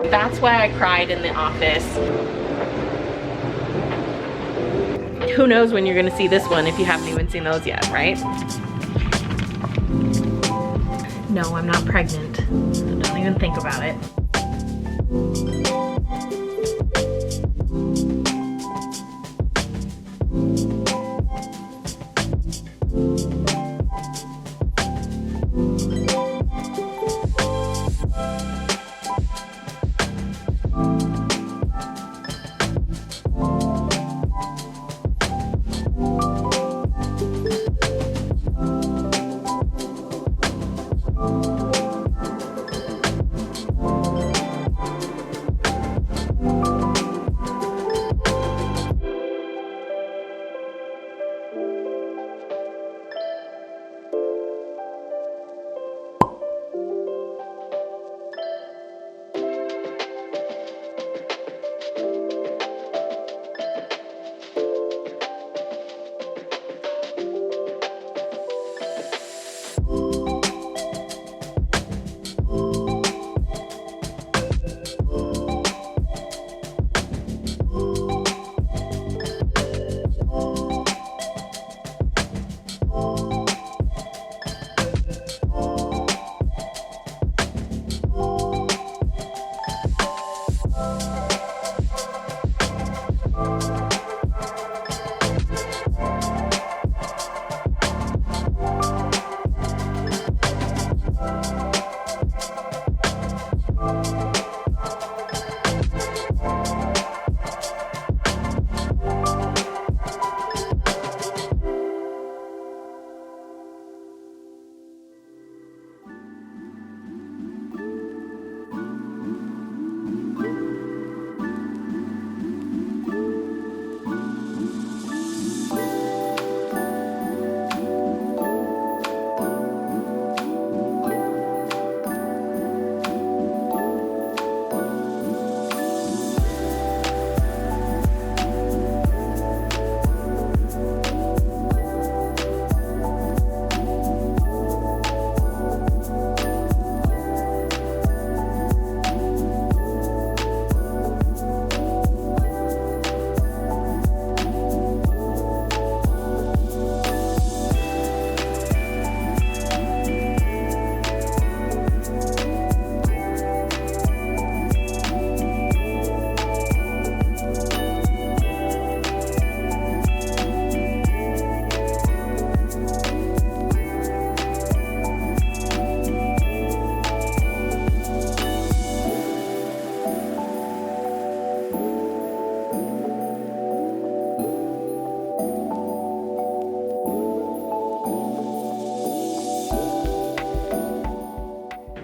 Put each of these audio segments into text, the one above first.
That's why I cried in the office. Who knows when you're gonna see this one if you haven't even seen those yet, right? No, I'm not pregnant, so don't even think about it.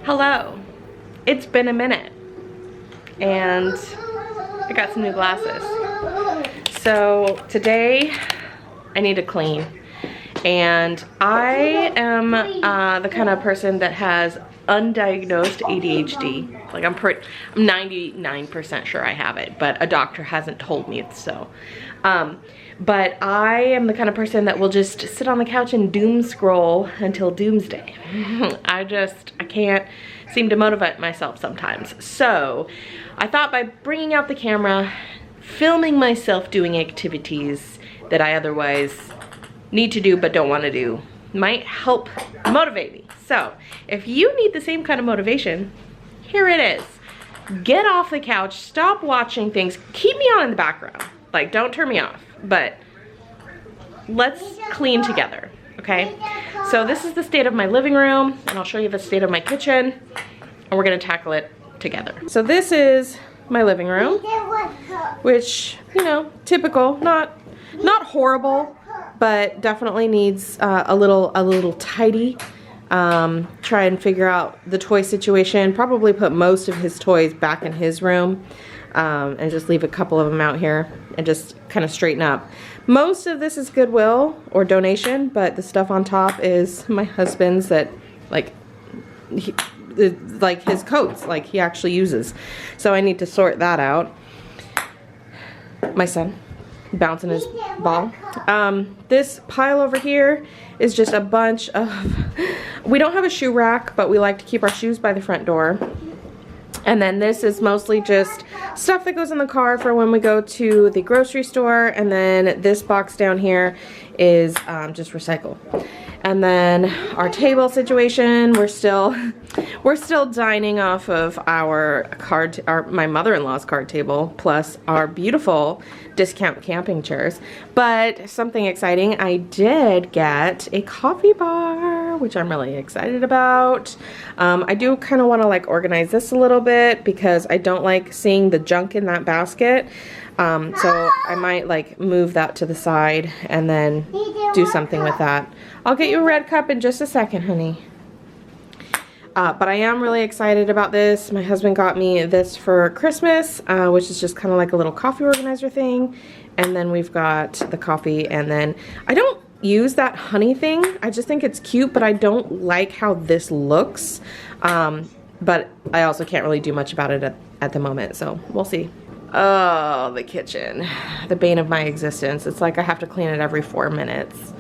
Hello, it's been a minute and I got some new glasses. So today I need to clean, and I am the kind of person that has undiagnosed ADHD. Like I'm 99% sure I have it, but a doctor hasn't told me it's so. But I am the kind of person that will just sit on the couch and doom scroll until doomsday. I can't seem to motivate myself sometimes. So I thought by bringing out the camera, filming myself doing activities that I otherwise need to do but don't want to do might help motivate me. So if you need the same kind of motivation, here it is. Get off the couch, stop watching things, keep me on in the background. Like, don't turn me off, but let's clean together, okay? So this is the state of my living room, and I'll show you the state of my kitchen, and we're gonna tackle it together. So this is my living room, which, you know, typical, not horrible, but definitely needs a little tidy. Try and figure out the toy situation, probably put most of his toys back in his room, and just leave a couple of them out here and just kind of straighten up. Most of this is Goodwill or donation, but the stuff on top is my husband's that like his coats, like he actually uses. So I need to sort that out. My son bouncing his ball. This pile over here is just a bunch of, we don't have a shoe rack, but we like to keep our shoes by the front door. And then this is mostly just stuff that goes in the car for when we go to the grocery store. And then this box down here is just recycle. And then our table situation, we're still dining off of our my mother-in-law's card table, plus our beautiful discount camping chairs. But something exciting, I did get a coffee bar, which I'm really excited about. I do kind of want to like organize this a little bit because I don't like seeing the junk in that basket. So I might like move that to the side and then do something with that. I'll get you a red cup in just a second, honey. But I am really excited about this. My husband got me this for Christmas, which is just kind of like a little coffee organizer thing. And then we've got the coffee, and then I don't use that honey thing. I just think it's cute, but I don't like how this looks. But I also can't really do much about it at the moment, so we'll see. Oh, the kitchen, the bane of my existence. It's like I have to clean it every 4 minutes.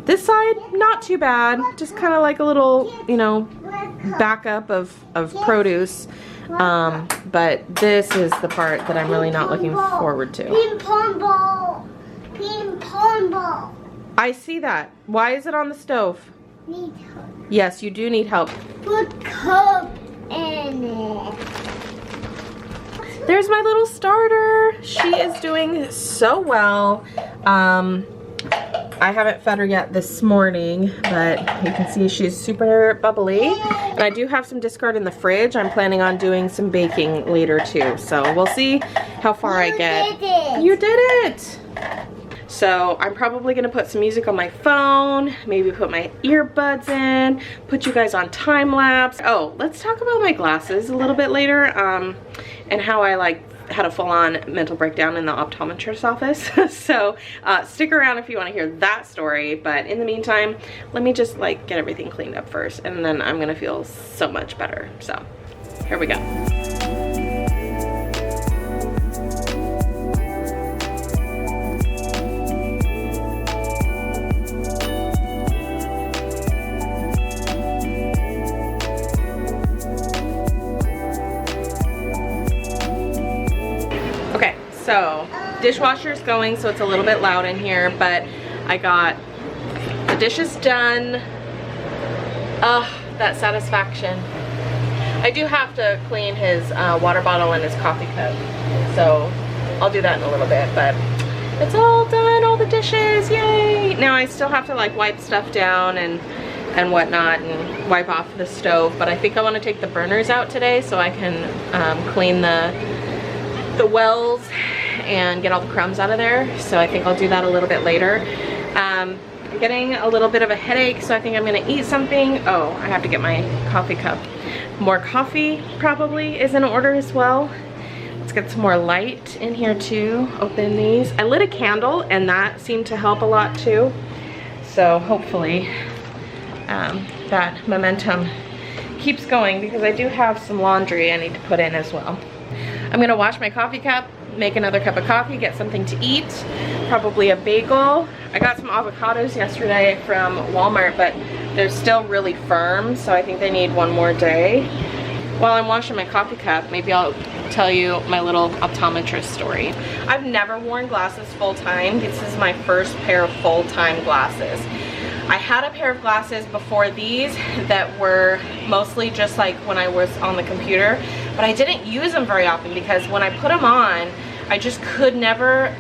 This side, not too bad. Just kind of like a little, you know, backup of produce. But this is the part that I'm really not looking forward to. Ping pong ball. Ping pong ball. I see that. Why is it on the stove? Need help. Yes, you do need help. Put cup in it. There's my little starter. She is doing so well. I haven't fed her yet this morning, but you can see she's super bubbly. And I do have some discard in the fridge. I'm planning on doing some baking later too. So we'll see how far I get. You did it! So I'm probably gonna put some music on my phone, maybe put my earbuds in, put you guys on time lapse. Oh, let's talk about my glasses a little bit later, and how I had a full-on mental breakdown in the optometrist's office. So stick around if you want to hear that story, but in the meantime, let me just like get everything cleaned up first, and then I'm gonna feel so much better. So here we go. So, dishwasher's going, so it's a little bit loud in here, but I got the dishes done. That satisfaction. I do have to clean his water bottle and his coffee cup, so I'll do that in a little bit, but it's all done, all the dishes, yay! Now I still have to like wipe stuff down and whatnot, and wipe off the stove, but I think I want to take the burners out today so I can clean the wells and get all the crumbs out of there. So I think I'll do that a little bit later. I'm getting a little bit of a headache, so I think I'm gonna eat something. Oh, I have to get my coffee cup. More coffee probably is in order as well. Let's get some more light in here too. Open these. I lit a candle and that seemed to help a lot too. So hopefully that momentum keeps going, because I do have some laundry I need to put in as well. I'm gonna wash my coffee cup, make another cup of coffee, get something to eat, probably a bagel. I got some avocados yesterday from Walmart, but they're still really firm, so I think they need one more day. While I'm washing my coffee cup, maybe I'll tell you my little optometrist story. I've never worn glasses full time. This is my first pair of full-time glasses. I had a pair of glasses before these that were mostly just like when I was on the computer, but I didn't use them very often because when I put them on, I just could never,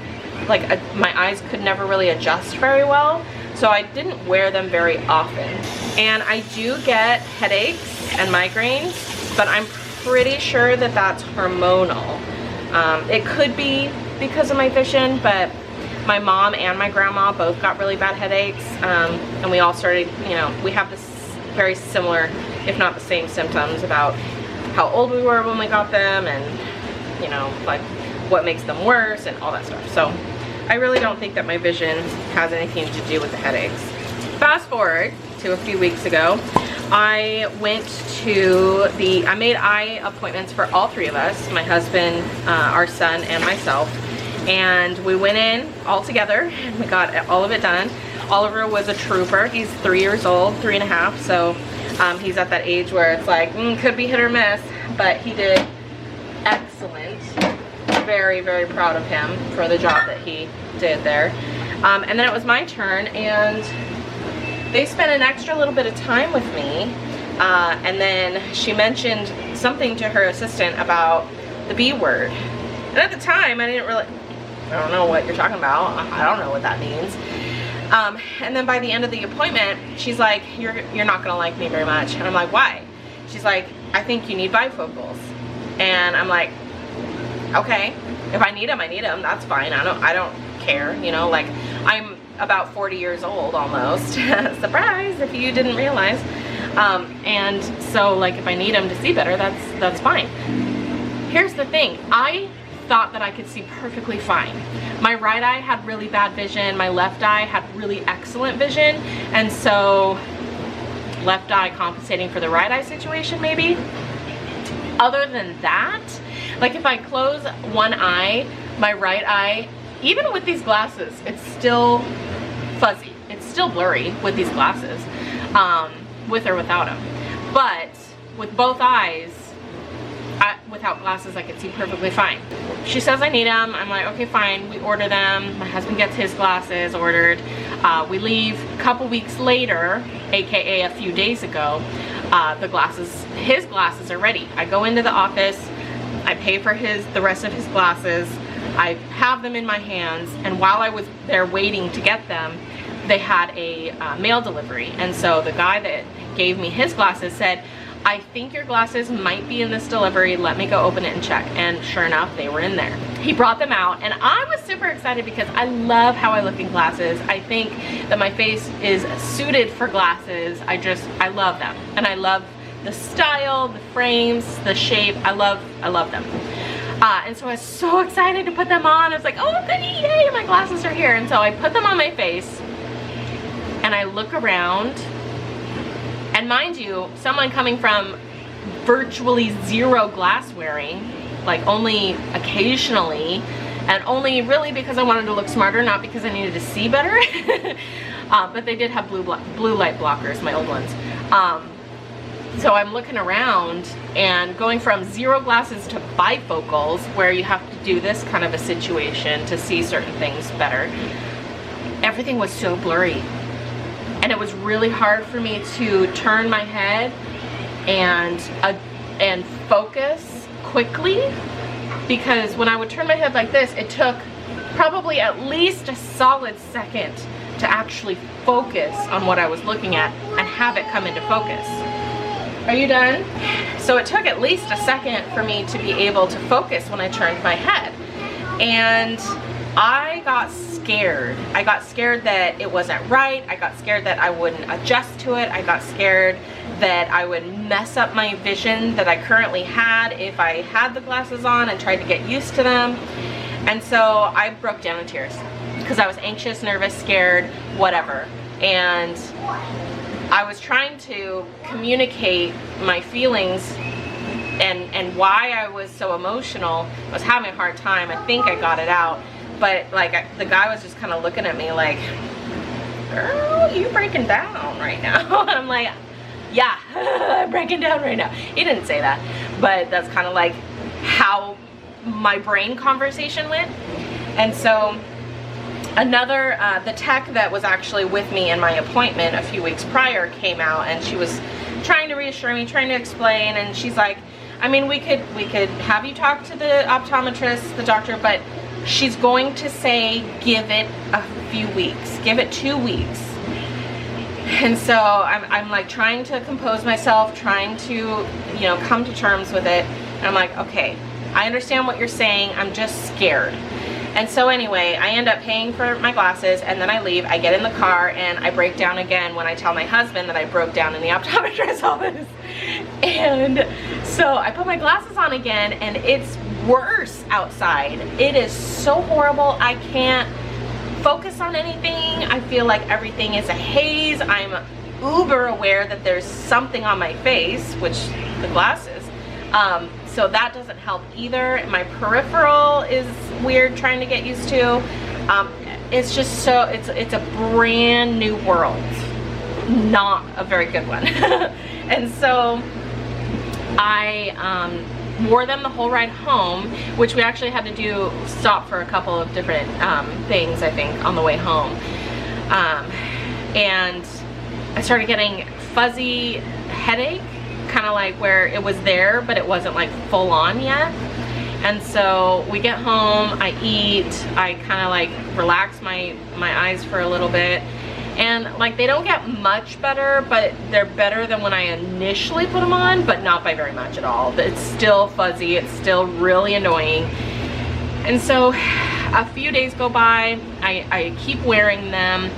like my eyes could never really adjust very well, so I didn't wear them very often. And I do get headaches and migraines, but I'm pretty sure that that's hormonal. It could be because of my vision, but my mom and my grandma both got really bad headaches, and we all started, you know, we have this very similar, if not the same symptoms about how old we were when we got them, and, you know, like what makes them worse and all that stuff. So I really don't think that my vision has anything to do with the headaches. Fast forward to a few weeks ago, I went to I made eye appointments for all three of us, my husband, our son, and myself. And we went in all together and we got all of it done. Oliver was a trooper. He's 3 years old, 3 and a half. So He's at that age where it's like, could be hit or miss, but he did excellent. Very, very proud of him for the job that he did there. And then it was my turn, and they spent an extra little bit of time with me. And then she mentioned something to her assistant about the B word. And at the time, I don't know what you're talking about. I don't know what that means. And then by the end of the appointment, she's like, you're not gonna like me very much. And I'm like, why? She's like, I think you need bifocals. And I'm like, okay, if I need them, I need them. That's fine. I don't care, you know, like I'm about 40 years old almost. Surprise, if you didn't realize. And so like if I need them to see better, that's fine. Here's the thing, I thought that I could see perfectly fine. My right eye had really bad vision, my left eye had really excellent vision, and so left eye compensating for the right eye situation maybe. Other than that, like if I close one eye, my right eye, even with these glasses, it's still fuzzy. It's still blurry with these glasses, with or without them. But with both eyes, without glasses, I could see perfectly fine. She says I need them. I'm like, okay, fine. We order them. My husband gets his glasses ordered. We leave a couple weeks later, aka a few days ago. His glasses are ready. I go into the office. I pay for the rest of his glasses. I have them in my hands, and while I was there waiting to get them, they had a mail delivery. And so the guy that gave me his glasses said, I think your glasses might be in this delivery. Let me go open it and check. And sure enough, they were in there. He brought them out, and I was super excited because I love how I look in glasses. I think that my face is suited for glasses. I love them. And I love the style, the frames, the shape. I love them. And so I was so excited to put them on. I was like, oh goody, yay, my glasses are here. And so I put them on my face, and I look around, and mind you, someone coming from virtually zero glass wearing, like only occasionally, and only really because I wanted to look smarter, not because I needed to see better. But they did have blue light blockers, my old ones. So I'm looking around and going from zero glasses to bifocals, where you have to do this kind of a situation to see certain things better. Everything was so blurry. And it was really hard for me to turn my head and focus quickly, because when I would turn my head like this, it took probably at least a solid second to actually focus on what I was looking at and have it come into focus. Are you done? So it took at least a second for me to be able to focus when I turned my head. And I got scared. I got scared that it wasn't right. I got scared that I wouldn't adjust to it. I got scared that I would mess up my vision that I currently had if I had the glasses on and tried to get used to them. And so I broke down in tears because I was anxious, nervous, scared, whatever. And I was trying to communicate my feelings and why I was so emotional. I was having a hard time. I think I got it out. But like the guy was just kind of looking at me like, girl, you breaking down right now. And I'm like, yeah, I'm breaking down right now. He didn't say that, but that's kind of like how my brain conversation went. And so another, the tech that was actually with me in my appointment a few weeks prior came out, and she was trying to reassure me, trying to explain, and she's like, I mean, we could have you talk to the optometrist, the doctor, but she's going to say give it a few weeks, give it 2 weeks. And so I'm like trying to compose myself, trying to, you know, come to terms with it. And I'm like, okay, I understand what you're saying, I'm just scared. And so anyway, I end up paying for my glasses, and then I leave. I get in the car and I break down again when I tell my husband that I broke down in the optometrist's office. And so I put my glasses on again, and it's worse outside. It is so horrible. I can't focus on anything. I feel like everything is a haze. I'm uber aware that there's something on my face, which the glasses. So that doesn't help either. My peripheral is weird trying to get used to. It's just so, it's a brand new world. Not a very good one. And so I wore them the whole ride home, which we actually had to stop for a couple of different things, I think, on the way home. And I started getting fuzzy headache, kind of like where it was there, but it wasn't like full on yet. And so we get home, I eat, I kind of like relax my eyes for a little bit. And like they don't get much better, but they're better than when I initially put them on, but not by very much at all. It's still fuzzy, it's still really annoying. And so a few days go by, I keep wearing them.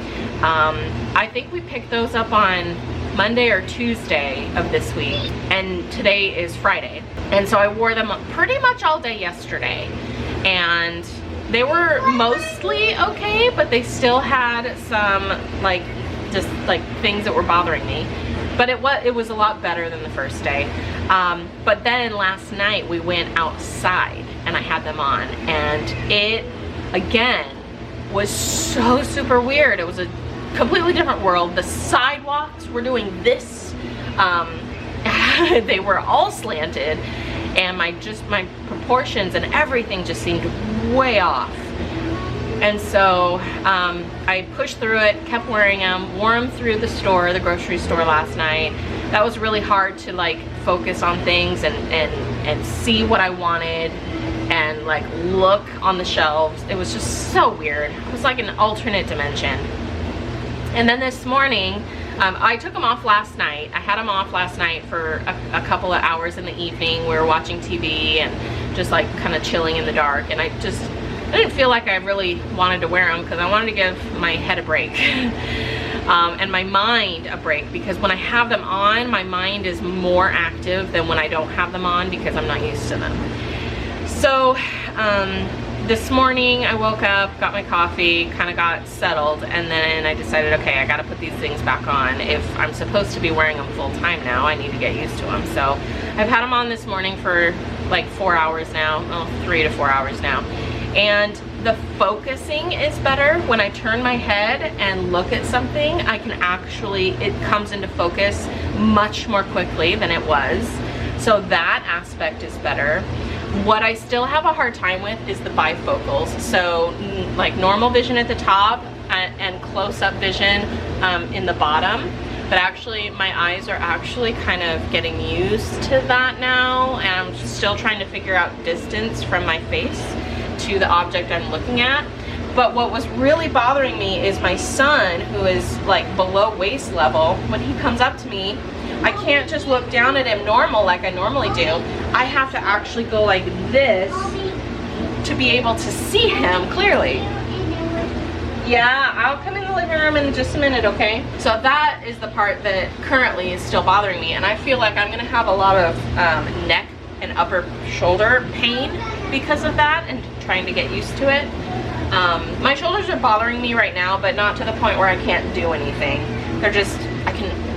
I think we picked those up on Monday or Tuesday of this week, and today is Friday. And so I wore them pretty much all day yesterday, and they were mostly okay, but they still had some like just like things that were bothering me. But it was a lot better than the first day. But then last night we went outside and I had them on, and it again was so super weird. It was a completely different world. The sidewalks were doing this. They were all slanted, and my proportions and everything just seemed way off. And so I pushed through it, kept wearing them, wore them through the grocery store last night. That was really hard to like focus on things and see what I wanted and like look on the shelves. It was just so weird. It was like an alternate dimension. And then this morning, I took them off last night. I had them off last night for a couple of hours in the evening. We were watching TV and just like kind of chilling in the dark. And I didn't feel like I really wanted to wear them because I wanted to give my head a break and my mind a break, because when I have them on, my mind is more active than when I don't have them on because I'm not used to them. So this morning I woke up, got my coffee, kind of got settled, and then I decided, okay, I gotta put these things back on. If I'm supposed to be wearing them full time now, I need to get used to them. So I've had them on this morning for like 4 hours now, well, 3 to 4 hours now. And the focusing is better. When I turn my head and look at something, I can actually, it comes into focus much more quickly than it was. So that aspect is better. What I still have a hard time with is the bifocals. So like normal vision at the top and close-up vision in the bottom. But actually my eyes are actually kind of getting used to that now, and I'm still trying to figure out distance from my face to the object I'm looking at. But what was really bothering me is my son, who is like below waist level. When he comes up to me, I can't just look down at him normal like I normally do. I have to actually go like this to be able to see him clearly. Yeah, I'll come in the living room in just a minute, okay? So that is the part that currently is still bothering me, and I feel like I'm gonna have a lot of neck and upper shoulder pain because of that, and trying to get used to it. My shoulders are bothering me right now, but not to the point where I can't do anything. They're just,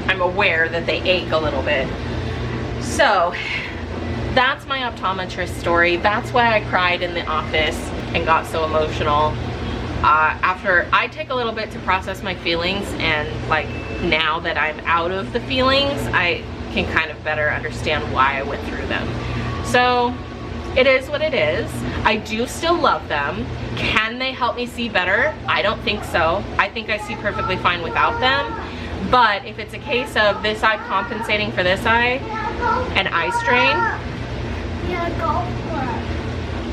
I'm aware that they ache a little bit. So that's my optometrist story. That's why I cried in the office and got so emotional. After I take a little bit to process my feelings, and like now that I'm out of the feelings, I can kind of better understand why I went through them. So it is what it is. I do still love them. Can they help me see better? I don't think so. I think I see perfectly fine without them. But if it's a case of this eye compensating for this eye and eye strain,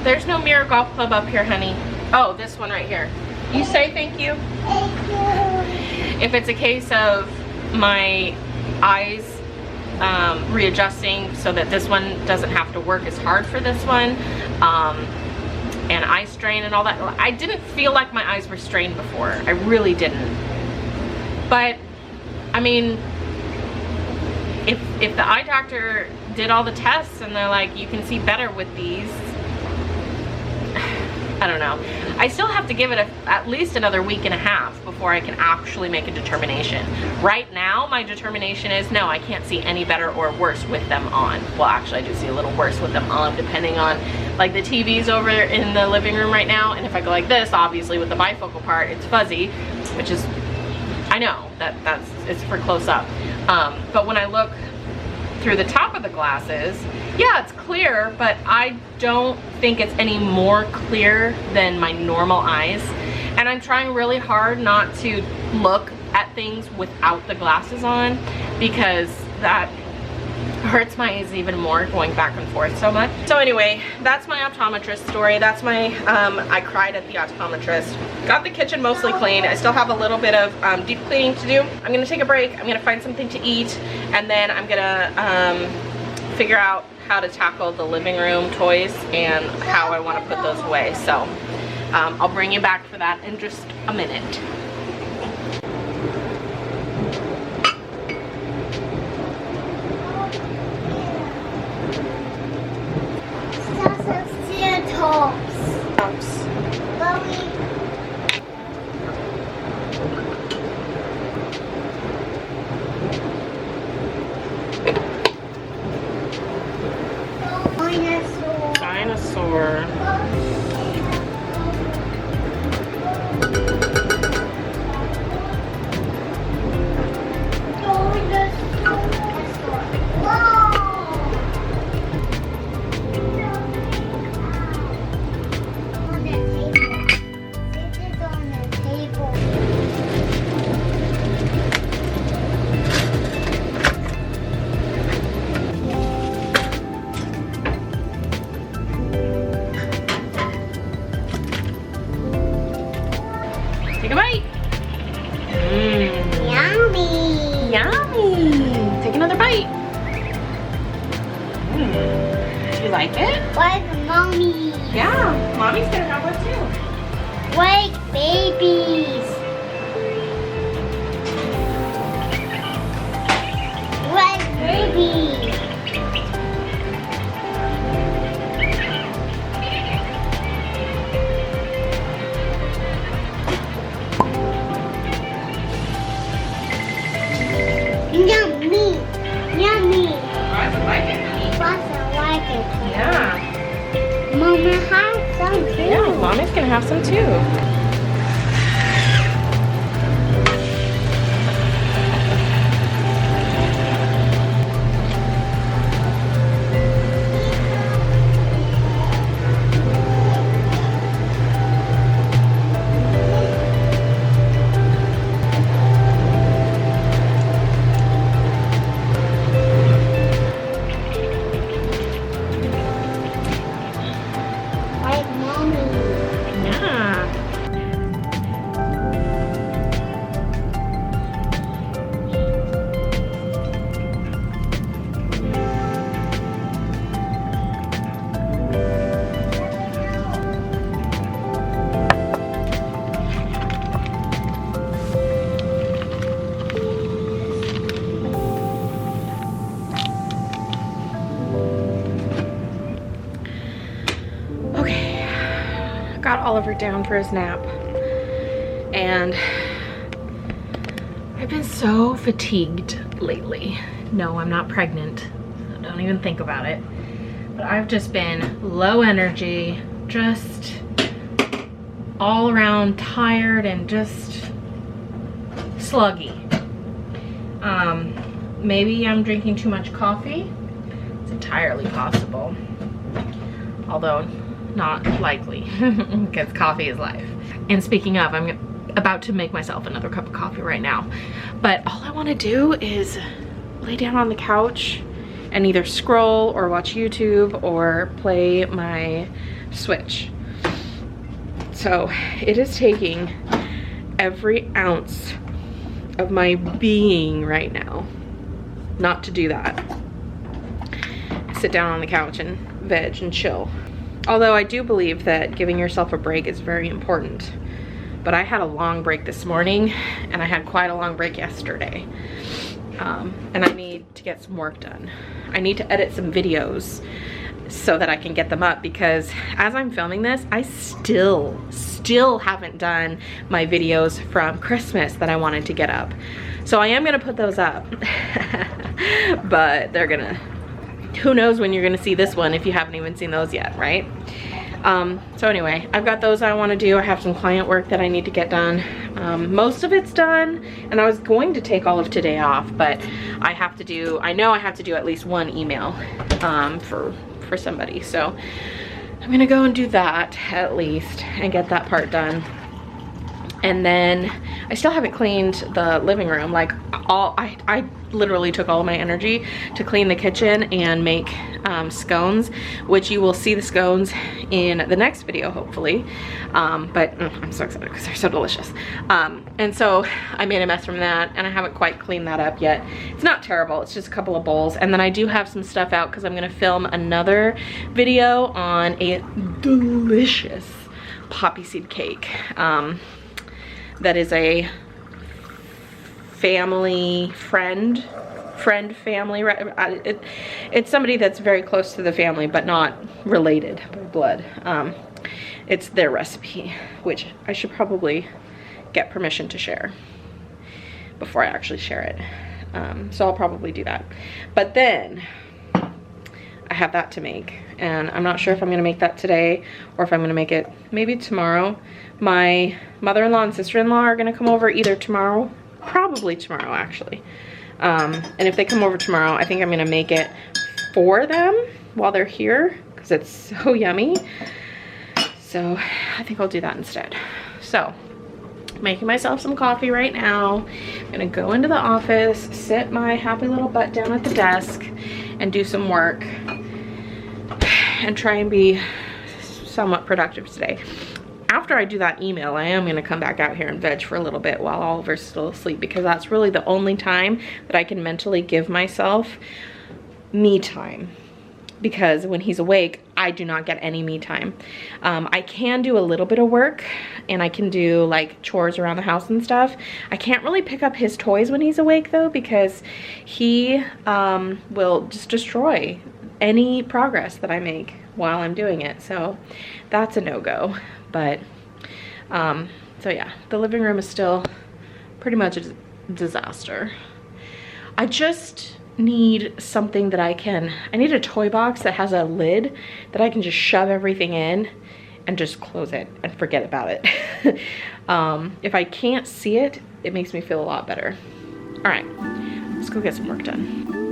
there's no Mirror Golf Club up here, honey. Oh, this one right here. You say thank you? Thank you. If it's a case of my eyes readjusting so that this one doesn't have to work as hard for this one, and eye strain and all that. I didn't feel like my eyes were strained before. I really didn't. But I mean, if the eye doctor did all the tests and they're like, you can see better with these, I don't know. I still have to give it at least another week and a half before I can actually make a determination. Right now, my determination is no, I can't see any better or worse with them on. Well, actually, I do see a little worse with them on, depending on, like the TV's over in the living room right now, and if I go like this, obviously with the bifocal part, it's fuzzy, which is, I know, it's for close up. But when I look through the top of the glasses, yeah, it's clear, but I don't think it's any more clear than my normal eyes. And I'm trying really hard not to look at things without the glasses on, because that hurts my eyes even more going back and forth so much. So anyway, that's my optometrist story. That's my, I cried at the optometrist. Got the kitchen mostly clean. I still have a little bit of deep cleaning to do. I'm gonna take a break. I'm gonna find something to eat, and then I'm gonna figure out how to tackle the living room toys and how I wanna put those away. So I'll bring you back for that in just a minute. Dinosaur. Take a bite. Yummy. Yummy. Take another bite. You like it? Where's mommy? Yeah, mommy's gonna have one too. Where's babies? Where's babies? Yummy, yummy. I like it. I like it. Yeah. Mama has some too. Yeah, mommy's gonna have some too. Got Oliver down for his nap, and I've been so fatigued lately. No, I'm not pregnant, so don't even think about it. But I've just been low energy, just all around tired and just sluggy. Maybe I'm drinking too much coffee. It's entirely possible, although not likely, because coffee is life. And speaking of, I'm about to make myself another cup of coffee right now. But all I want to do is lay down on the couch and either scroll or watch YouTube or play my Switch. So it is taking every ounce of my being right now not to do that. Sit down on the couch and veg and chill. Although I do believe that giving yourself a break is very important. But I had a long break this morning, and I had quite a long break yesterday. And I need to get some work done. I need to edit some videos so that I can get them up, because as I'm filming this, I still haven't done my videos from Christmas that I wanted to get up. So I am gonna put those up, but they're gonna, who knows when you're gonna see this one if you haven't even seen those yet, right? So anyway, I've got those I want to do. I have some client work that I need to get done. Most of it's done, and I was going to take all of today off, but I know I have to do at least one email for somebody. So I'm gonna go and do that at least and get that part done. And then I still haven't cleaned the living room. Like I literally took all of my energy to clean the kitchen and make scones, which you will see the scones in the next video, hopefully. But I'm so excited because they're so delicious. And so I made a mess from that, and I haven't quite cleaned that up yet. It's not terrible, it's just a couple of bowls. And then I do have some stuff out because I'm gonna film another video on a delicious poppy seed cake. That is a family family. It's somebody that's very close to the family, but not related by blood. It's their recipe, which I should probably get permission to share before I actually share it. So I'll probably do that. But then I have that to make, and I'm not sure if I'm gonna make that today or if I'm gonna make it maybe tomorrow. My mother-in-law and sister-in-law are gonna come over either tomorrow, probably tomorrow actually. And if they come over tomorrow, I think I'm gonna make it for them while they're here because it's so yummy. So I think I'll do that instead. So making myself some coffee right now. I'm gonna go into the office, sit my happy little butt down at the desk and do some work and try and be somewhat productive today. After I do that email, I am gonna come back out here and veg for a little bit while Oliver's still asleep, because that's really the only time that I can mentally give myself me time. Because when he's awake, I do not get any me time. I can do a little bit of work, and I can do like chores around the house and stuff. I can't really pick up his toys when he's awake though, because he will just destroy any progress that I make while I'm doing it. So that's a no-go. But so yeah, the living room is still pretty much a disaster. I just need something that I need a toy box that has a lid that I can just shove everything in and just close it and forget about it. If I can't see it, it makes me feel a lot better. All right, let's go get some work done.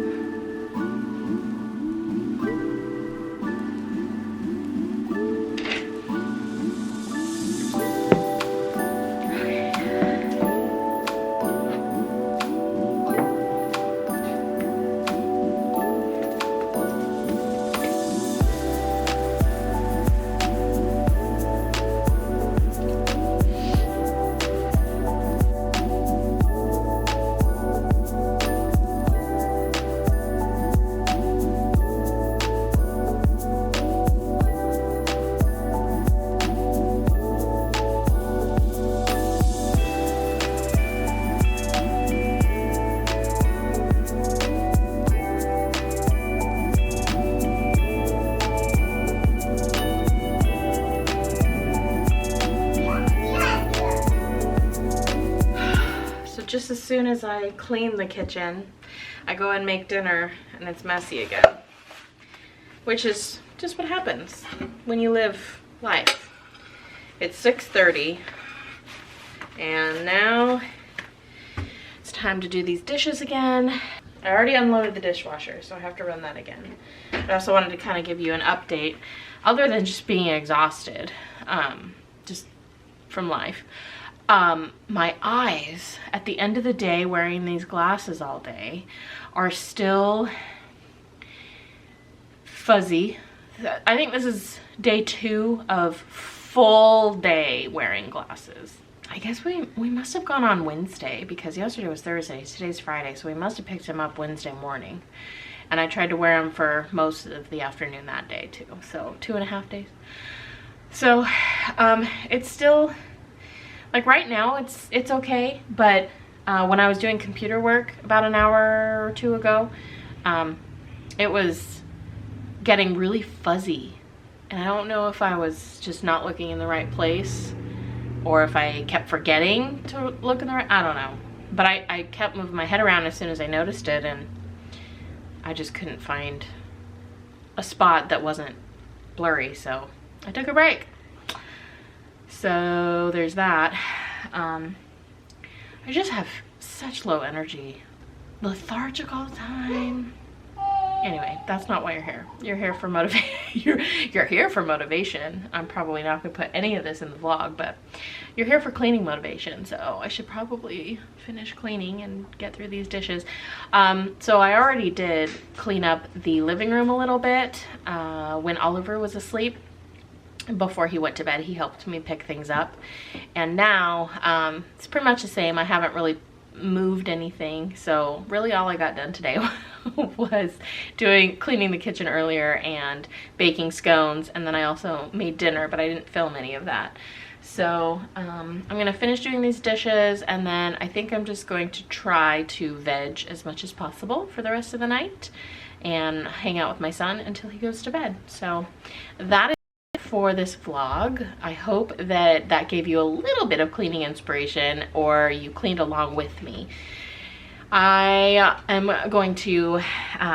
Just as soon as I clean the kitchen, I go and make dinner and it's messy again. Which is just what happens when you live life. It's 6:30 and now it's time to do these dishes again. I already unloaded the dishwasher, so I have to run that again. But I also wanted to kind of give you an update, other than just being exhausted, just from life. My eyes, at the end of the day, wearing these glasses all day, are still fuzzy. I think this is day 2 of full day wearing glasses. I guess we must have gone on Wednesday, because yesterday was Thursday, today's Friday, so we must have picked him up Wednesday morning. And I tried to wear him for most of the afternoon that day too, so 2.5 days. So it's still, like right now it's okay, but when I was doing computer work about an hour or 2 ago, it was getting really fuzzy. And I don't know if I was just not looking in the right place, or if I kept forgetting to look in the right, I don't know. But I kept moving my head around as soon as I noticed it, and I just couldn't find a spot that wasn't blurry, so I took a break. So there's that. I just have such low energy, lethargic all the time. Anyway, that's not why you're here. You're here for motivation. You're here for motivation. I'm probably not gonna put any of this in the vlog, but you're here for cleaning motivation. So I should probably finish cleaning and get through these dishes. So I already did clean up the living room a little bit when Oliver was asleep. Before he went to bed, he helped me pick things up, and now it's pretty much the same. I haven't really moved anything, so really all I got done today was cleaning the kitchen earlier and baking scones, and then I also made dinner, but I didn't film any of that. So I'm gonna finish doing these dishes, and then I think I'm just going to try to veg as much as possible for the rest of the night and hang out with my son until he goes to bed. So that is for this vlog. I hope that that gave you a little bit of cleaning inspiration, or you cleaned along with me. I am going to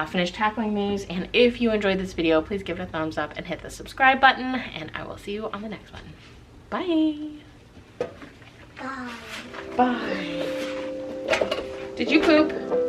finish tackling these, and if you enjoyed this video, please give it a thumbs up and hit the subscribe button, and I will see you on the next one. Bye. Bye. Bye. Did you poop?